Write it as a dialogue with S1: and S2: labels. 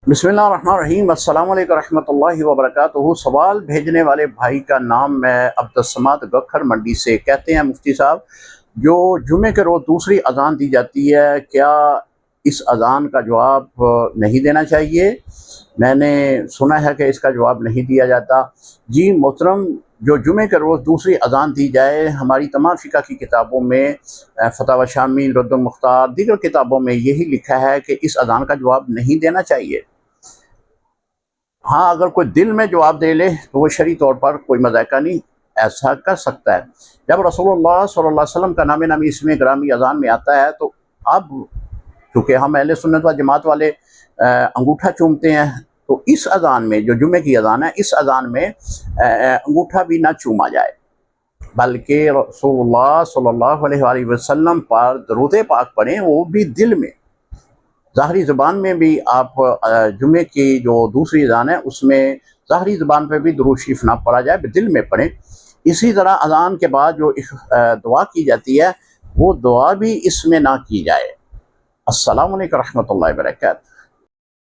S1: बिस्मिल्लाहिर्रहमानिर्रहीम। अस्सलाम वालेकुम रहमतुल्लाहि व बरकातुहू। सवाल भेजने वाले भाई का नाम मैं अब्दुस्समाद गखर मंडी से। कहते हैं मुफ्ती साहब, जो जुमे के रोज़ दूसरी अजान दी जाती है, क्या इस अजान का जवाब नहीं देना चाहिए? मैंने सुना है कि इसका जवाब नहीं दिया जाता। जी मोहतरम, जो जुमे के रोज़ दूसरी अजान दी जाए, हमारी तमाम फ़िक़्ह की किताबों में, फ़तावा शामिल, रद्दुल मुख्तार, दीगर किताबों में यही लिखा है कि इस अजान का जवाब नहीं देना चाहिए। हाँ, अगर कोई दिल में जवाब दे ले तो वो शरई तौर पर कोई मज़ाक़ा नहीं, ऐसा कर सकता है। जब रसूलुल्लाह सल्लल्लाहु अलैहि वसल्लम का नाम नामी इसमें ग्रामी अज़ान में आता है, तो अब चूँकि हम अहले सुन्नत व जमात वाले अंगूठा चूमते हैं, तो इस अज़ान में, जो जुमे की अज़ान है, इस अज़ान में अंगूठा भी ना चूमा जाए, बल्कि रसूलुल्लाह सल्लल्लाहु अलैहि वसल्लम पर दरूद पाक पढ़ें, वो भी दिल में। ज़ाहरी ज़ुबान में भी आप जुमे की जो दूसरी अज़ान है, उसमें ज़ाहरी ज़ुबान पे भी दुरूद शरीफ ना पढ़ा जाए, दिल में पढ़ें। इसी तरह अज़ान के बाद जो दुआ की जाती है, वो दुआ भी इसमें ना की जाए। अस्सलामु अलैकुम रहमतुल्लाहि व बरकातुहू।